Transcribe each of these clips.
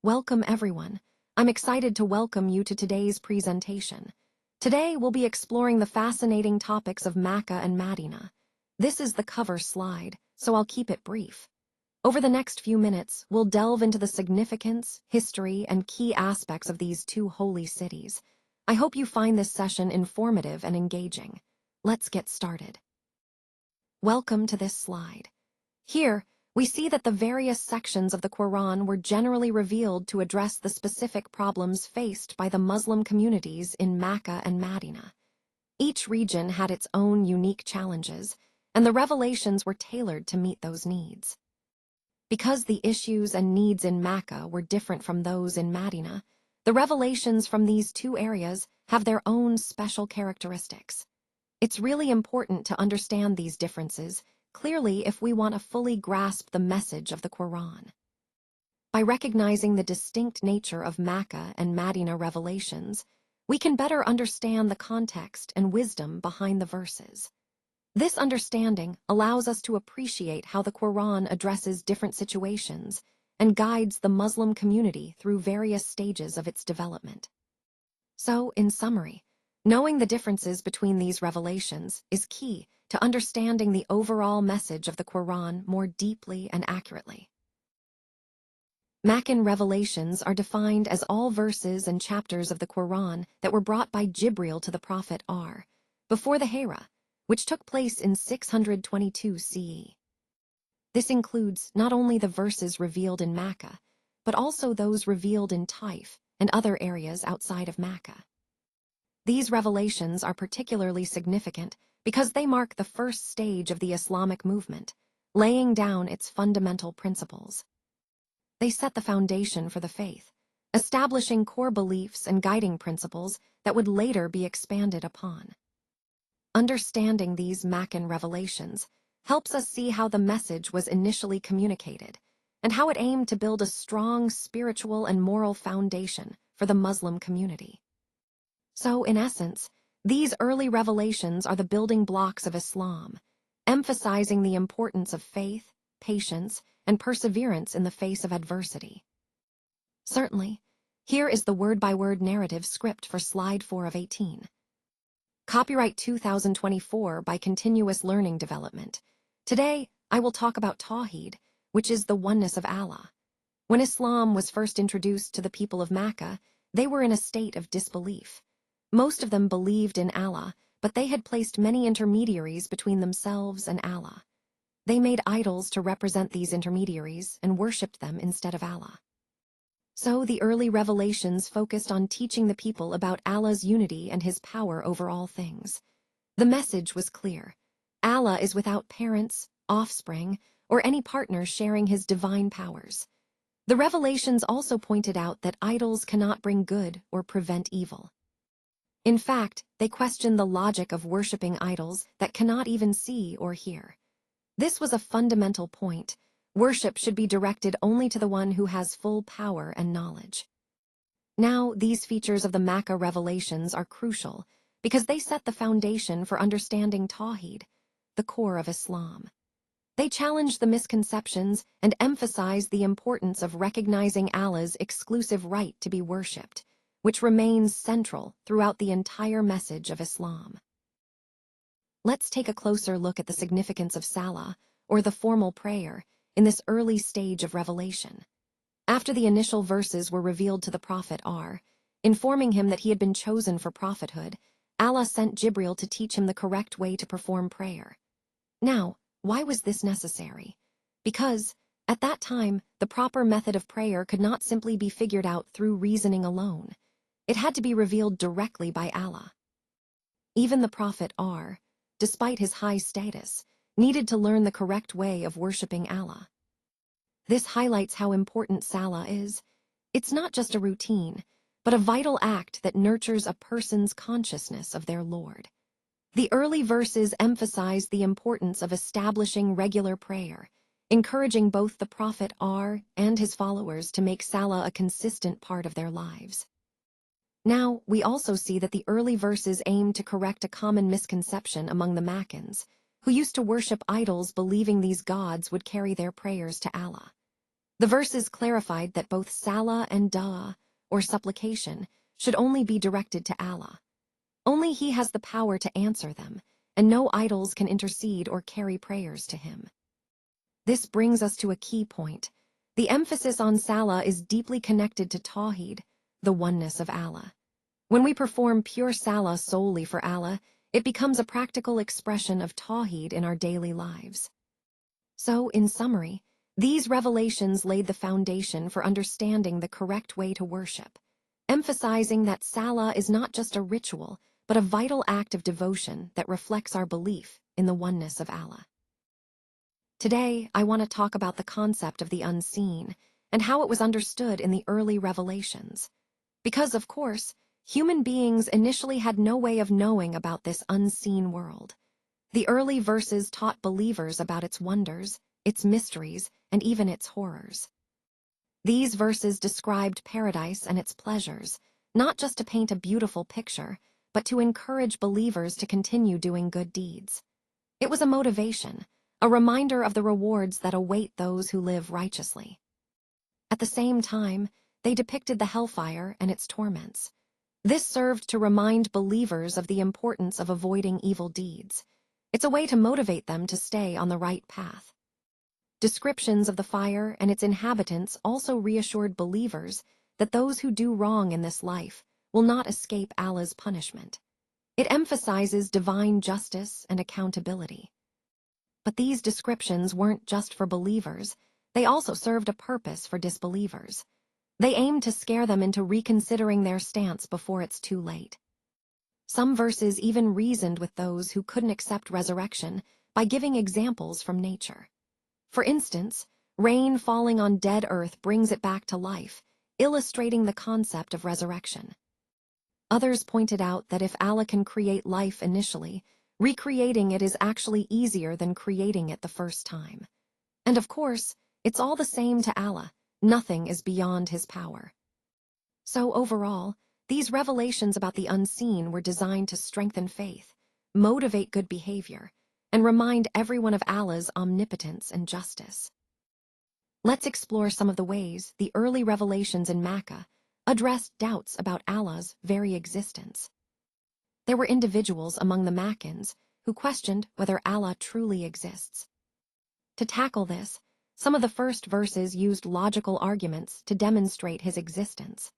Welcome everyone. I'm excited to welcome you to today's presentation. Today we'll be exploring the fascinating topics of Makka and Medina. This is the cover slide, so I'll keep it brief. Over the next few minutes, we'll delve into the significance, history, and key aspects of these two holy cities. I hope you find this session informative and engaging. Let's get started. Welcome to this slide. Here, we see that the various sections of the Quran were generally revealed to address the specific problems faced by the Muslim communities in Makka and Medina. Each region had its own unique challenges, and the revelations were tailored to meet those needs. Because the issues and needs in Makka were different from those in Medina, the revelations from these two areas have their own special characteristics. It's really important to understand these differences clearly if we want to fully grasp the message of the Quran. By recognizing the distinct nature of Makka and Medina revelations, we can better understand the context and wisdom behind the verses. This understanding allows us to appreciate how the Quran addresses different situations and guides the Muslim community through various stages of its development. So, in summary, knowing the differences between these revelations is key to understanding the overall message of the Quran more deeply and accurately. Makkan revelations are defined as all verses and chapters of the Quran that were brought by Jibril to the Prophet before the Hijra, which took place in 622 CE. This includes not only the verses revealed in Makka, but also those revealed in Taif and other areas outside of Makka. These revelations are particularly significant because they mark the first stage of the Islamic movement, laying down its fundamental principles. They set the foundation for the faith, establishing core beliefs and guiding principles that would later be expanded upon. Understanding these Makkan revelations helps us see how the message was initially communicated and how it aimed to build a strong spiritual and moral foundation for the Muslim community. So, in essence, these early revelations are the building blocks of Islam, emphasizing the importance of faith, patience, and perseverance in the face of adversity. Certainly, here is the word-by-word narrative script for slide 4 of 18. Copyright 2024 by Continuous Learning Development. Today, I will talk about Tawheed, which is the oneness of Allah. When Islam was first introduced to the people of Makka, they were in a state of disbelief. Most of them believed in Allah, but they had placed many intermediaries between themselves and Allah. They made idols to represent these intermediaries and worshipped them instead of Allah. So the early revelations focused on teaching the people about Allah's unity and his power over all things. The message was clear. Allah is without parents, offspring, or any partners sharing his divine powers. The revelations also pointed out that idols cannot bring good or prevent evil. In fact, they questioned the logic of worshipping idols that cannot even see or hear. This was a fundamental point. Worship should be directed only to the one who has full power and knowledge. Now, these features of the Makka revelations are crucial because they set the foundation for understanding Tawheed, the core of Islam. They challenge the misconceptions and emphasize the importance of recognizing Allah's exclusive right to be worshipped, which remains central throughout the entire message of Islam. Let's take a closer look at the significance of Salah, or the formal prayer, in this early stage of revelation. After the initial verses were revealed to the Prophet informing him that he had been chosen for prophethood, Allah sent Jibril to teach him the correct way to perform prayer. Now, why was this necessary? Because, at that time, the proper method of prayer could not simply be figured out through reasoning alone. It had to be revealed directly by Allah. Even the Prophet despite his high status, needed to learn the correct way of worshipping Allah. This highlights how important Salah is. It's not just a routine, but a vital act that nurtures a person's consciousness of their Lord. The early verses emphasize the importance of establishing regular prayer, encouraging both the Prophet and his followers to make Salah a consistent part of their lives. Now, we also see that the early verses aim to correct a common misconception among the Makkans, who used to worship idols believing these gods would carry their prayers to Allah. The verses clarified that both salah and dua, or supplication, should only be directed to Allah. Only He has the power to answer them, and no idols can intercede or carry prayers to Him. This brings us to a key point. The emphasis on salah is deeply connected to tawhid, the oneness of Allah. When we perform pure salah solely for Allah, it becomes a practical expression of tawhid in our daily lives. So, in summary, these revelations laid the foundation for understanding the correct way to worship, emphasizing that salah is not just a ritual, but a vital act of devotion that reflects our belief in the oneness of Allah. Today, I want to talk about the concept of the unseen and how it was understood in the early revelations. Because, of course, human beings initially had no way of knowing about this unseen world. The early verses taught believers about its wonders, its mysteries, and even its horrors. These verses described paradise and its pleasures, not just to paint a beautiful picture, but to encourage believers to continue doing good deeds. It was a motivation, a reminder of the rewards that await those who live righteously. At the same time, they depicted the hellfire and its torments. This served to remind believers of the importance of avoiding evil deeds. It's a way to motivate them to stay on the right path. Descriptions of the fire and its inhabitants also reassured believers that those who do wrong in this life will not escape Allah's punishment. It emphasizes divine justice and accountability. But these descriptions weren't just for believers, they also served a purpose for disbelievers. They aimed to scare them into reconsidering their stance before it's too late. Some verses even reasoned with those who couldn't accept resurrection by giving examples from nature. For instance, rain falling on dead earth brings it back to life, illustrating the concept of resurrection. Others pointed out that if Allah can create life initially, recreating it is actually easier than creating it the first time. And of course, it's all the same to Allah. Nothing is beyond His power. So overall, these revelations about the unseen were designed to strengthen faith, motivate good behavior, and remind everyone of Allah's omnipotence and justice. Let's explore some of the ways the early revelations in Makka addressed doubts about Allah's very existence. There were individuals among the Makkans who questioned whether Allah truly exists. To tackle this, some of the first verses used logical arguments to demonstrate His existence.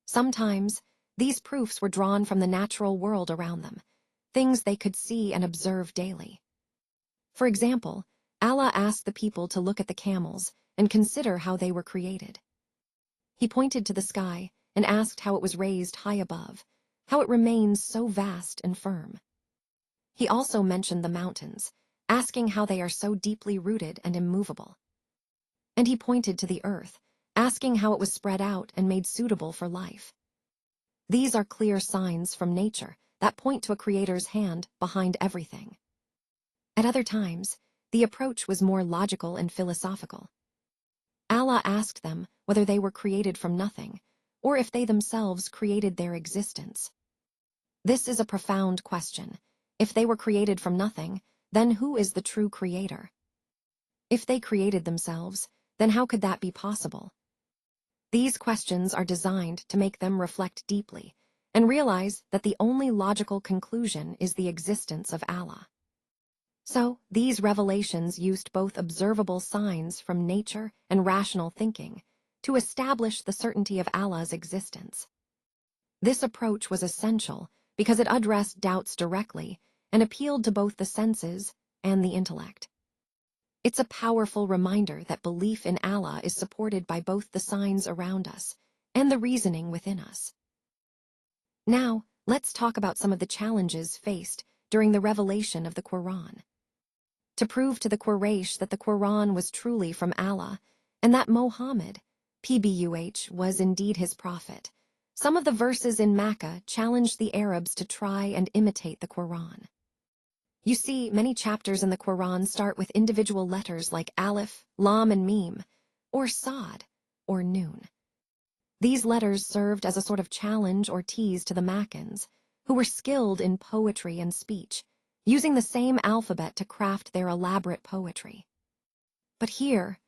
Sometimes, these proofs were drawn from the natural world around them, things they could see and observe daily. For example, Allah asked the people to look at the camels and consider how they were created. He pointed to the sky and asked how it was raised high above, how it remains so vast and firm. He also mentioned the mountains, asking how they are so deeply rooted and immovable. And he pointed to the earth, asking how it was spread out and made suitable for life. These are clear signs from nature that point to a creator's hand behind everything. At other times, the approach was more logical and philosophical. Allah asked them whether they were created from nothing, or if they themselves created their existence. This is a profound question. If they were created from nothing, then who is the true creator? If they created themselves, then how could that be possible? These questions are designed to make them reflect deeply and realize that the only logical conclusion is the existence of Allah. So, these revelations used both observable signs from nature and rational thinking to establish the certainty of Allah's existence. This approach was essential because it addressed doubts directly and appealed to both the senses and the intellect. It's a powerful reminder that belief in Allah is supported by both the signs around us and the reasoning within us. Now, let's talk about some of the challenges faced during the revelation of the Quran. To prove to the Quraysh that the Quran was truly from Allah and that Muhammad, PBUH, was indeed his prophet, some of the verses in Makkah challenged the Arabs to try and imitate the Quran. You see, many chapters in the Quran start with individual letters like Alif, Lam, and Mim, or Sad, or Nun. These letters served as a sort of challenge or tease to the Makkans, who were skilled in poetry and speech, using the same alphabet to craft their elaborate poetry. But here,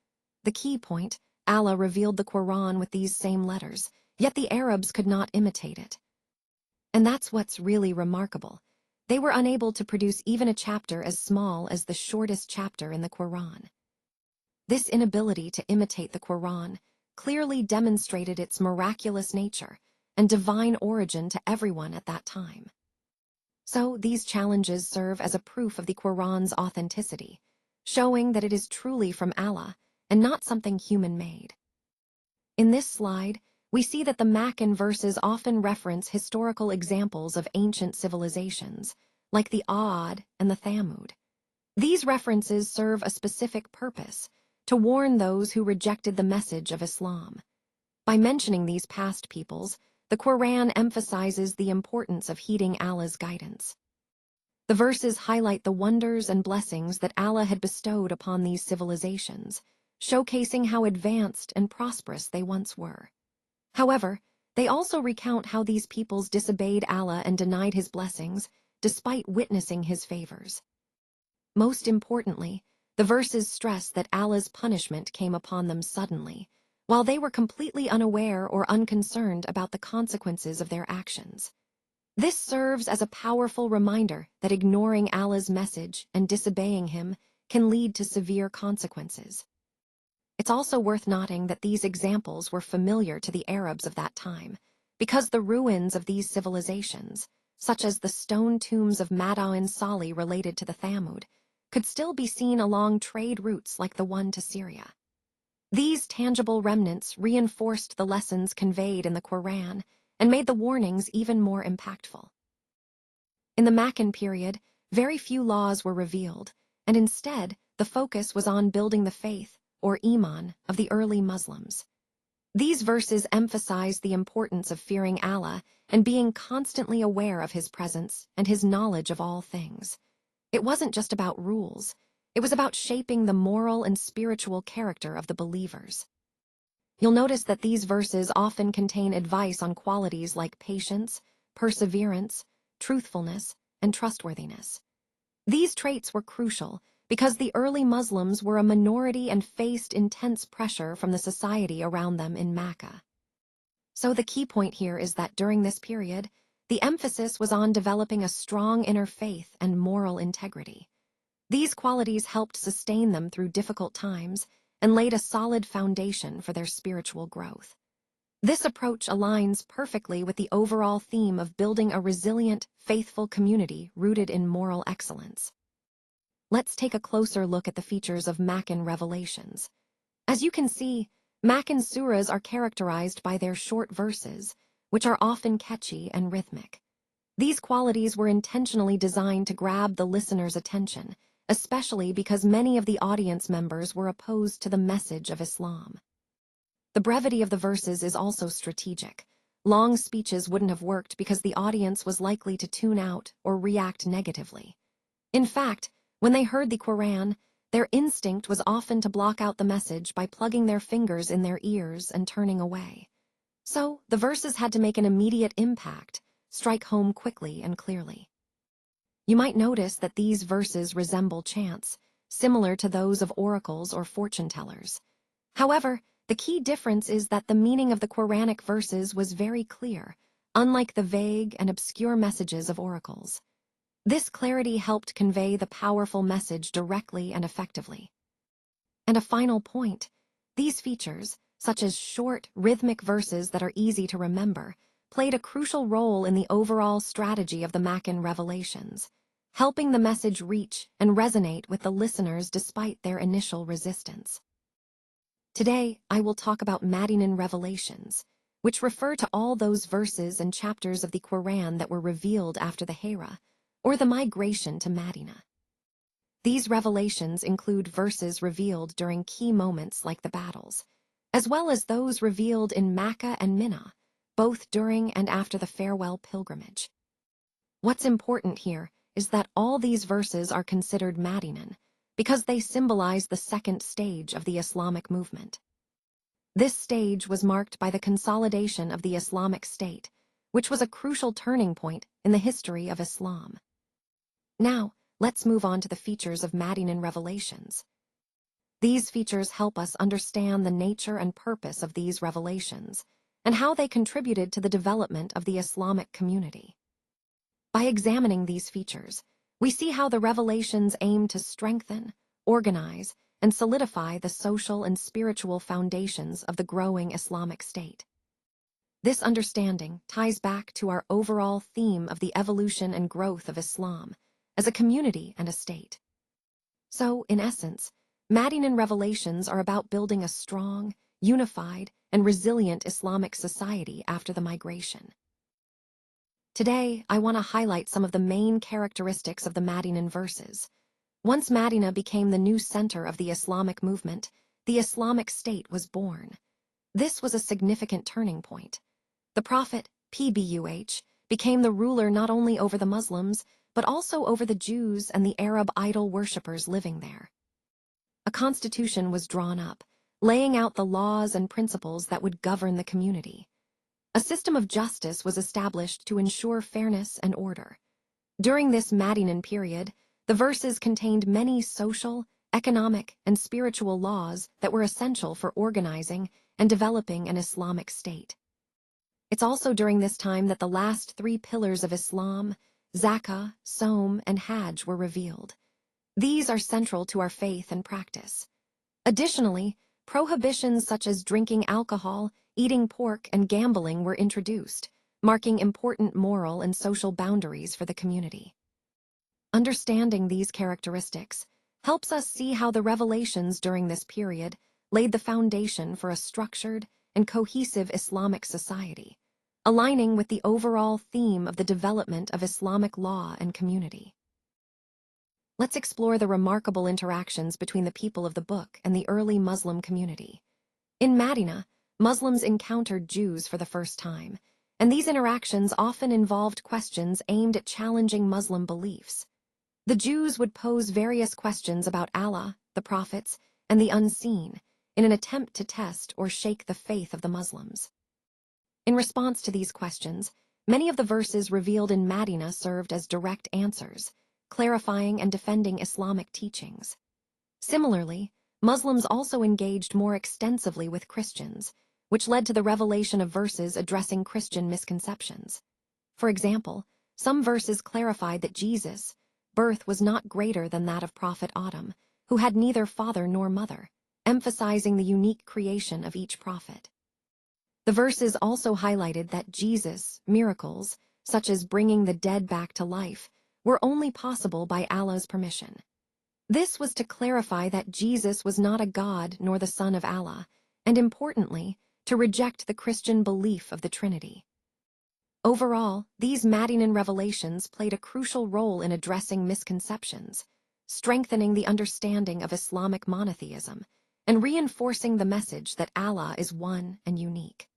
The key point: Allah revealed the Quran with these same letters, yet the Arabs could not imitate it. And that's what's really remarkable. They were unable to produce even a chapter as small as the shortest chapter in the Quran. This inability to imitate the Quran clearly demonstrated its miraculous nature and divine origin to everyone at that time. So these challenges serve as a proof of the Quran's authenticity, showing that it is truly from Allah and not something human-made. In this slide, we see that the Makkan verses often reference historical examples of ancient civilizations, like the Aad and the Thamud. These references serve a specific purpose: to warn those who rejected the message of Islam. By mentioning these past peoples, the Quran emphasizes the importance of heeding Allah's guidance. The verses highlight the wonders and blessings that Allah had bestowed upon these civilizations, showcasing how advanced and prosperous they once were. However, they also recount how these peoples disobeyed Allah and denied His blessings, despite witnessing His favors. Most importantly, the verses stress that Allah's punishment came upon them suddenly, while they were completely unaware or unconcerned about the consequences of their actions. This serves as a powerful reminder that ignoring Allah's message and disobeying Him can lead to severe consequences. It's also worth noting that these examples were familiar to the Arabs of that time, because the ruins of these civilizations, such as the stone tombs of Medeenan Sali related to the Thamud, could still be seen along trade routes like the one to Syria. These tangible remnants reinforced the lessons conveyed in the Quran and made the warnings even more impactful. In the Makkan period, very few laws were revealed, and instead, the focus was on building the faith, or Iman, of the early Muslims. These verses emphasize the importance of fearing Allah and being constantly aware of His presence and His knowledge of all things. It wasn't just about rules. It was about shaping the moral and spiritual character of the believers. You'll notice that these verses often contain advice on qualities like patience, perseverance, truthfulness, and trustworthiness. These traits were crucial because the early Muslims were a minority and faced intense pressure from the society around them in Mecca. So the key point here is that during this period, the emphasis was on developing a strong inner faith and moral integrity. These qualities helped sustain them through difficult times and laid a solid foundation for their spiritual growth. This approach aligns perfectly with the overall theme of building a resilient, faithful community rooted in moral excellence. Let's take a closer look at the features of Makkan revelations. As you can see, Makkan surahs are characterized by their short verses, which are often catchy and rhythmic. These qualities were intentionally designed to grab the listener's attention, especially because many of the audience members were opposed to the message of Islam. The brevity of the verses is also strategic. Long speeches wouldn't have worked because the audience was likely to tune out or react negatively. In fact, when they heard the Quran, their instinct was often to block out the message by plugging their fingers in their ears and turning away. So, the verses had to make an immediate impact, strike home quickly and clearly. You might notice that these verses resemble chants, similar to those of oracles or fortune-tellers. However, the key difference is that the meaning of the Quranic verses was very clear, unlike the vague and obscure messages of oracles. This clarity helped convey the powerful message directly and effectively. And a final point, these features, such as short, rhythmic verses that are easy to remember, played a crucial role in the overall strategy of the Makkan revelations, helping the message reach and resonate with the listeners despite their initial resistance. Today, I will talk about Medeenan revelations, which refer to all those verses and chapters of the Quran that were revealed after the Hijra, or the migration to Medina. These revelations include verses revealed during key moments like the battles, as well as those revealed in Mecca and Mina, both during and after the farewell pilgrimage. What's important here is that all these verses are considered Medeenan because they symbolize the second stage of the Islamic movement. This stage was marked by the consolidation of the Islamic State, which was a crucial turning point in the history of Islam. Now, let's move on to the features of Medeenan revelations. These features help us understand the nature and purpose of these revelations and how they contributed to the development of the Islamic community. By examining these features, we see how the revelations aim to strengthen, organize, and solidify the social and spiritual foundations of the growing Islamic state. This understanding ties back to our overall theme of the evolution and growth of Islam as a community and a state. So, in essence, Medeenan revelations are about building a strong, unified, and resilient Islamic society after the migration. Today, I want to highlight some of the main characteristics of the Medeenan verses. Once Medina became the new center of the Islamic movement, the Islamic State was born. This was a significant turning point. The Prophet, PBUH, became the ruler not only over the Muslims, but also over the Jews and the Arab idol worshippers living there. A constitution was drawn up, laying out the laws and principles that would govern the community. A system of justice was established to ensure fairness and order. During this Medeenan period, the verses contained many social, economic, and spiritual laws that were essential for organizing and developing an Islamic state. It's also during this time that the last three pillars of Islam, Zakah, Sawm, and Hajj, were revealed. These are central to our faith and practice. Additionally, prohibitions such as drinking alcohol, eating pork, and gambling were introduced, marking important moral and social boundaries for the community. Understanding these characteristics helps us see how the revelations during this period laid the foundation for a structured and cohesive Islamic society, aligning with the overall theme of the development of Islamic law and community. Let's explore the remarkable interactions between the people of the book and the early Muslim community. In Medina, Muslims encountered Jews for the first time, and these interactions often involved questions aimed at challenging Muslim beliefs. The Jews would pose various questions about Allah, the prophets, and the unseen, in an attempt to test or shake the faith of the Muslims. In response to these questions, many of the verses revealed in Medina served as direct answers, clarifying and defending Islamic teachings. Similarly, Muslims also engaged more extensively with Christians, which led to the revelation of verses addressing Christian misconceptions. For example, some verses clarified that Jesus' birth was not greater than that of Prophet Adam, who had neither father nor mother, emphasizing the unique creation of each prophet. The verses also highlighted that Jesus' miracles, such as bringing the dead back to life, were only possible by Allah's permission. This was to clarify that Jesus was not a god nor the son of Allah, and importantly, to reject the Christian belief of the Trinity. Overall, these Medeenan revelations played a crucial role in addressing misconceptions, strengthening the understanding of Islamic monotheism, and reinforcing the message that Allah is one and unique.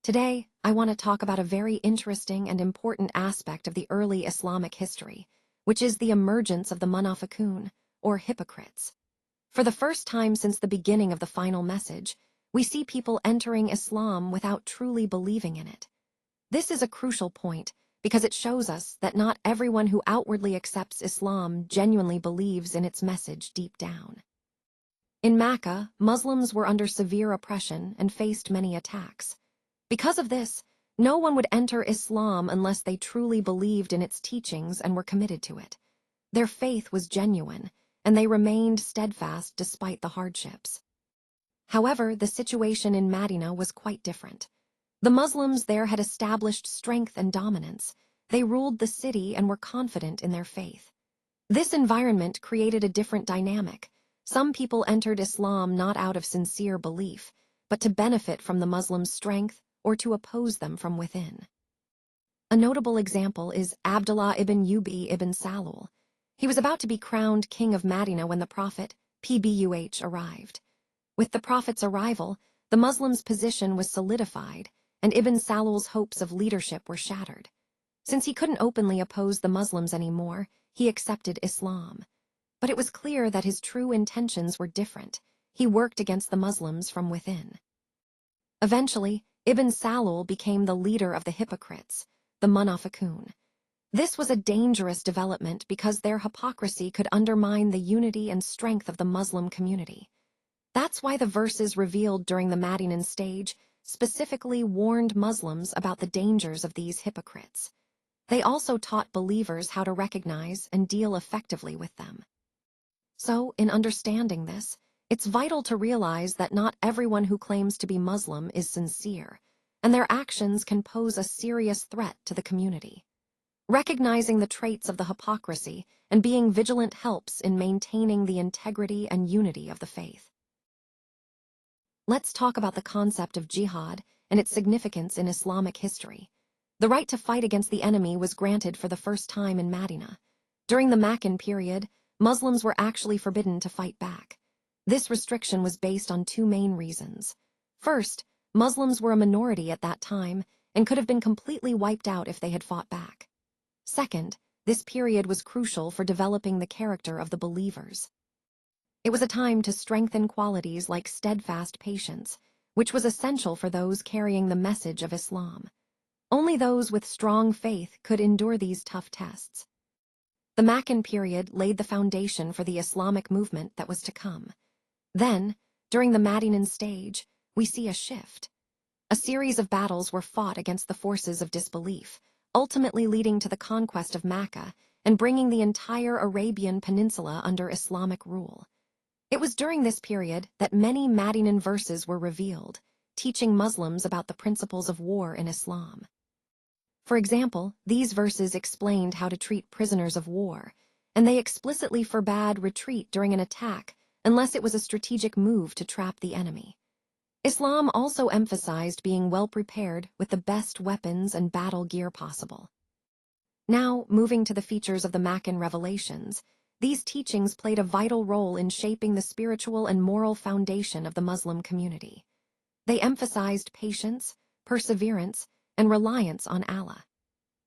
Today, I want to talk about a very interesting and important aspect of the early Islamic history, which is the emergence of the munafiqun, or hypocrites. For the first time since the beginning of the final message, we see people entering Islam without truly believing in it. This is a crucial point because it shows us that not everyone who outwardly accepts Islam genuinely believes in its message deep down. In Mecca, Muslims were under severe oppression and faced many attacks. Because of this, no one would enter Islam unless they truly believed in its teachings and were committed to it. Their faith was genuine, and they remained steadfast despite the hardships. However, the situation in Medina was quite different. The Muslims there had established strength and dominance. They ruled the city and were confident in their faith. This environment created a different dynamic. Some people entered Islam not out of sincere belief, but to benefit from the Muslims' strength or to oppose them from within. A notable example is Abdullah ibn Ubay ibn Salul. He was about to be crowned king of Medina when the Prophet, PBUH, arrived. With the Prophet's arrival, the Muslims' position was solidified, and Ibn Salul's hopes of leadership were shattered. Since he couldn't openly oppose the Muslims anymore, he accepted Islam. But it was clear that his true intentions were different. He worked against the Muslims from within. Eventually, Ibn Salul became the leader of the hypocrites, the munafiqun. This was a dangerous development because their hypocrisy could undermine the unity and strength of the Muslim community. That's why the verses revealed during the Medeenan stage specifically warned Muslims about the dangers of these hypocrites. They also taught believers how to recognize and deal effectively with them. So, in understanding this, it's vital to realize that not everyone who claims to be Muslim is sincere, and their actions can pose a serious threat to the community. Recognizing the traits of the hypocrisy and being vigilant helps in maintaining the integrity and unity of the faith. Let's talk about the concept of jihad and its significance in Islamic history. The right to fight against the enemy was granted for the first time in Medina. During the Makkan period, Muslims were actually forbidden to fight back. This restriction was based on two main reasons. First, Muslims were a minority at that time and could have been completely wiped out if they had fought back. Second, this period was crucial for developing the character of the believers. It was a time to strengthen qualities like steadfast patience, which was essential for those carrying the message of Islam. Only those with strong faith could endure these tough tests. The Makkan period laid the foundation for the Islamic movement that was to come. Then, during the Medeenan stage, we see a shift. A series of battles were fought against the forces of disbelief, ultimately leading to the conquest of Mecca and bringing the entire Arabian Peninsula under Islamic rule. It was during this period that many Medeenan verses were revealed, teaching Muslims about the principles of war in Islam. For example, these verses explained how to treat prisoners of war, and they explicitly forbade retreat during an attack unless it was a strategic move to trap the enemy. Islam also emphasized being well prepared with the best weapons and battle gear possible. Now, moving to the features of the Makkan revelations, these teachings played a vital role in shaping the spiritual and moral foundation of the Muslim community. They emphasized patience, perseverance, and reliance on Allah.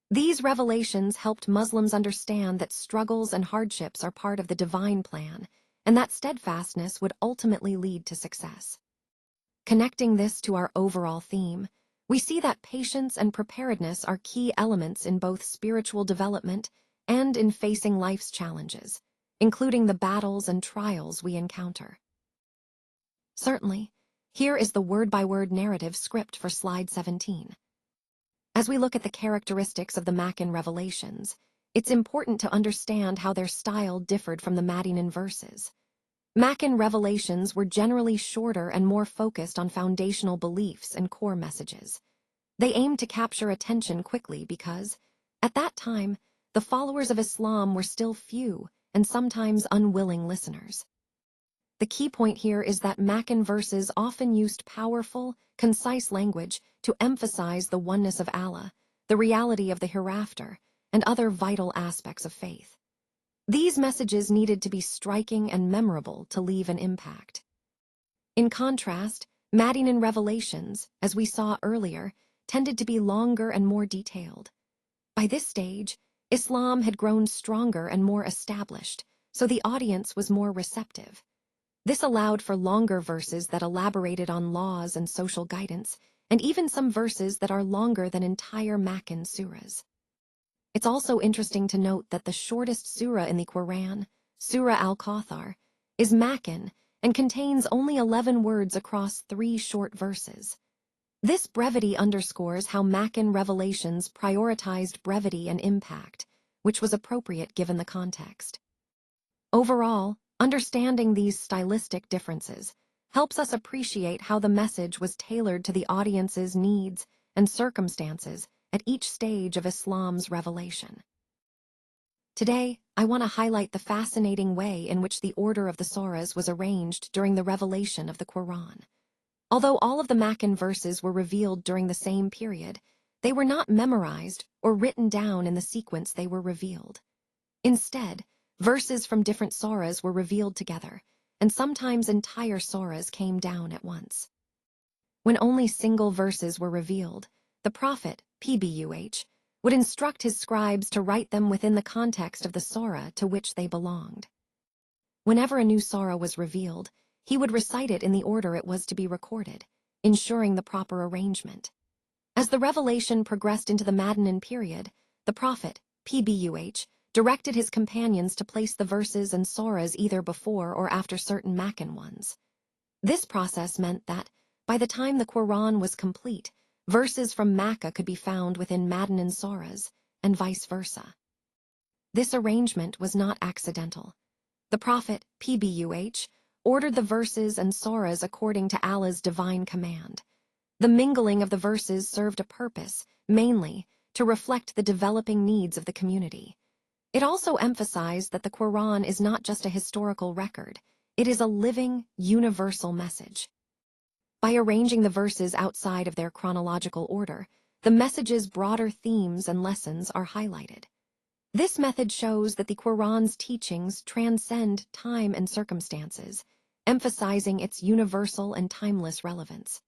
These revelations helped Muslims understand that struggles and hardships are part of the divine plan, and that steadfastness would ultimately lead to success. Connecting this to our overall theme, we see that patience and preparedness are key elements in both spiritual development and in facing life's challenges, including the battles and trials we encounter. Certainly, here is the word-by-word narrative script for slide 17. As we look at the characteristics of the Makkan revelations, it's important to understand how their style differed from the Medeenan verses. Makkan revelations were generally shorter and more focused on foundational beliefs and core messages. They aimed to capture attention quickly because, at that time, the followers of Islam were still few and sometimes unwilling listeners. The key point here is that Makkan verses often used powerful, concise language to emphasize the oneness of Allah, the reality of the hereafter, and other vital aspects of faith. These messages needed to be striking and memorable to leave an impact. In contrast, Medeenan revelations, as we saw earlier, tended to be longer and more detailed. By this stage, Islam had grown stronger and more established, so the audience was more receptive. This allowed for longer verses that elaborated on laws and social guidance, and even some verses that are longer than entire Makkan surahs. It's also interesting to note that the shortest surah in the Quran, Surah Al-Kawthar, is Makkan and contains only 11 words across 3 short verses. This brevity underscores how Makkan revelations prioritized brevity and impact, which was appropriate given the context. Overall, understanding these stylistic differences helps us appreciate how the message was tailored to the audience's needs and circumstances at each stage of Islam's revelation. Today, I want to highlight the fascinating way in which the order of the surahs was arranged during the revelation of the Quran. Although all of the Makkan verses were revealed during the same period, they were not memorized or written down in the sequence they were revealed. Instead, verses from different surahs were revealed together, and sometimes entire surahs came down at once. When only single verses were revealed, the Prophet, PBUH, would instruct his scribes to write them within the context of the surah to which they belonged. Whenever a new surah was revealed, he would recite it in the order it was to be recorded, ensuring the proper arrangement. As the revelation progressed into the Medeenan period, the Prophet, PBUH, directed his companions to place the verses and surahs either before or after certain Makkan ones. This process meant that, by the time the Quran was complete, verses from Makkah could be found within Medeenan surahs, and vice versa. This arrangement was not accidental. The Prophet, PBUH, ordered the verses and surahs according to Allah's divine command. The mingling of the verses served a purpose, mainly, to reflect the developing needs of the community. It also emphasized that the Quran is not just a historical record, it is a living, universal message. By arranging the verses outside of their chronological order, the message's broader themes and lessons are highlighted. This method shows that the Quran's teachings transcend time and circumstances, emphasizing its universal and timeless relevance.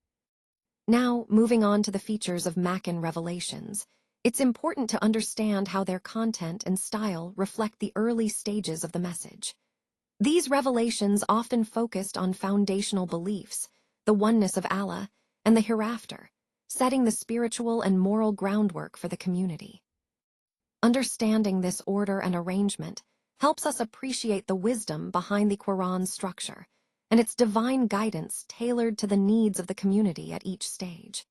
Now, moving on to the features of Makkan revelations, it's important to understand how their content and style reflect the early stages of the message. These revelations often focused on foundational beliefs, the oneness of Allah, and the hereafter, setting the spiritual and moral groundwork for the community. Understanding this order and arrangement helps us appreciate the wisdom behind the Quran's structure and its divine guidance tailored to the needs of the community at each stage.